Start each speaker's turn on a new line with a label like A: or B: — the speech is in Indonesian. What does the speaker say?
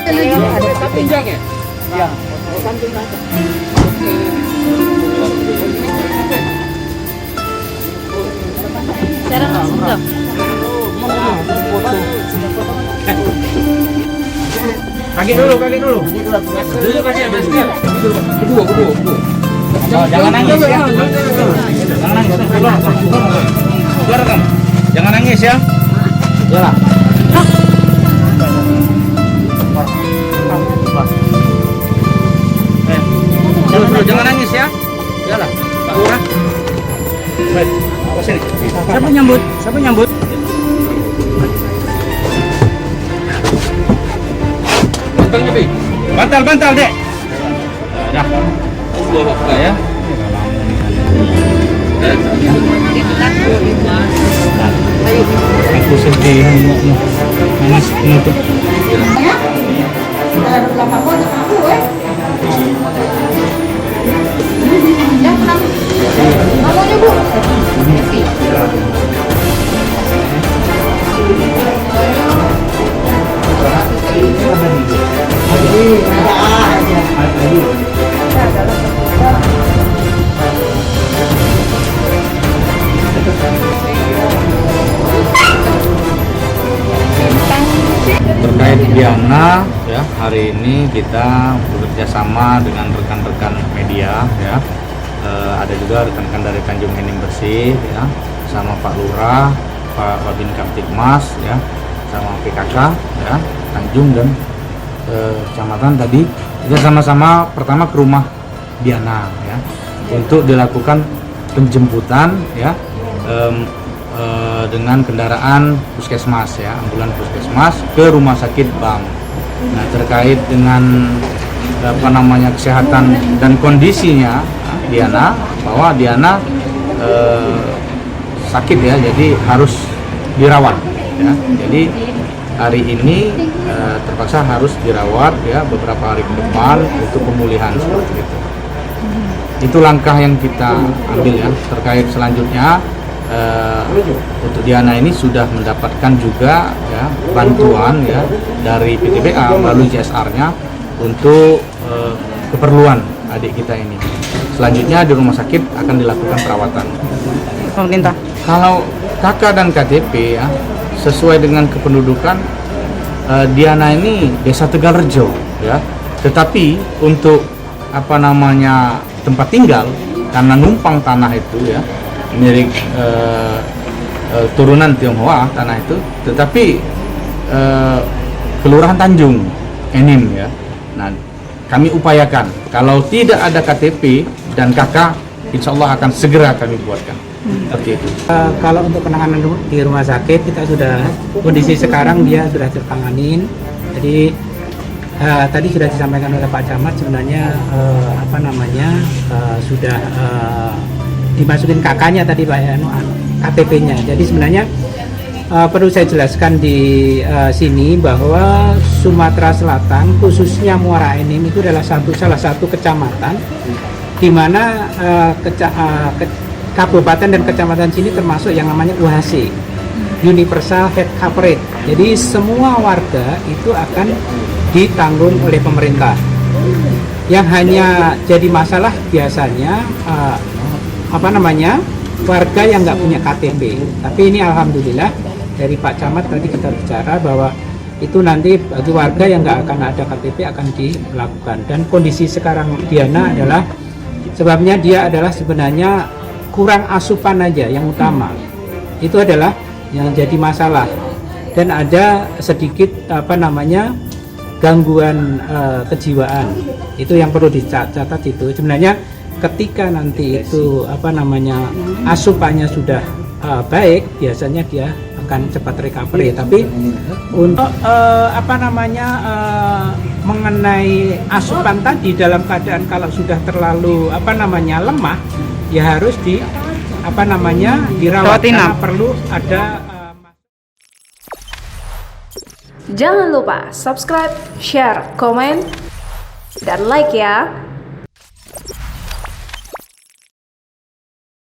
A: Ada tunjang ya?
B: Iya.
C: Sekarang langsung dong.
A: Kaki dulu. Dulu kasih habis dia. Dulu.
B: Jangan nangis ya. Jangan nangis. Keluar kan. Jangan nangis ya. Iyalah. Jangan nangis ya. Iyalah. Baik. Sini. Siapa nyambut? Bantal, Dek. Dah. Buka ya. Aku sedih nangis penutup.
C: Namanya Bu.
B: Terkait Diana ya, hari ini kita bekerja sama dengan rekan-rekan media ya. Ada juga rekan-rekan dari Tanjung Enim Bersih ya, sama Pak Lurah, Pak Babin Kamtibmas ya, sama PKK ya, Tanjung dan kecamatan tadi. Kita sama-sama pertama ke rumah Diana ya, untuk dilakukan penjemputan ya, dengan kendaraan puskesmas ya, ambulan puskesmas ke rumah sakit BAM. Nah, terkait dengan kesehatan dan kondisinya Diana, bahwa Diana sakit ya, jadi harus dirawat ya. Jadi hari ini terpaksa harus dirawat ya beberapa hari ke depan untuk pemulihan seperti itu. Itu langkah yang kita ambil ya. Terkait selanjutnya untuk Diana ini sudah mendapatkan juga ya bantuan ya dari PTBA melalui CSR-nya untuk keperluan adik kita ini. Selanjutnya di rumah sakit akan dilakukan perawatan.
C: Pemerintah.
B: Kalau KK dan KTP ya sesuai dengan kependudukan Diana ini Desa Tegalrejo ya. Tetapi untuk tempat tinggal karena numpang tanah itu ya milik turunan Tionghoa tanah itu, tetapi Kelurahan Tanjung Enim ya. Nah, kami upayakan kalau tidak ada KTP dan KK, insya Allah akan segera kami buatkan. Seperti itu.
D: Kalau untuk penanganan di rumah sakit kita sudah kondisi sekarang dia sudah tertanganin. Jadi tadi sudah disampaikan oleh Pak Camat sebenarnya sudah dimasukin kakaknya tadi Pak KTP-nya. Jadi sebenarnya perlu saya jelaskan di sini bahwa Sumatera Selatan khususnya Muara Enim itu adalah salah satu kecamatan di mana kabupaten dan kecamatan sini termasuk yang namanya UHC, Universal Health Coverage. Jadi semua warga itu akan ditanggung oleh pemerintah. Yang hanya jadi masalah biasanya warga yang nggak punya KTP. Tapi ini alhamdulillah dari Pak Camat tadi kita bicara bahwa itu nanti bagi warga yang nggak akan ada KTP akan dilakukan. Dan kondisi sekarang Diana adalah sebabnya dia adalah sebenarnya kurang asupan aja yang utama. Itu adalah yang jadi masalah. Dan ada sedikit gangguan kejiwaan. Itu yang perlu dicatat itu. Sebenarnya ketika nanti itu asupannya sudah baik, biasanya dia akan cepat recovery. Tapi untuk mengenai asupan tadi dalam keadaan kalau sudah terlalu lemah, ya harus dirawat karena perlu ada.
E: Jangan lupa subscribe, share, komen, dan like ya.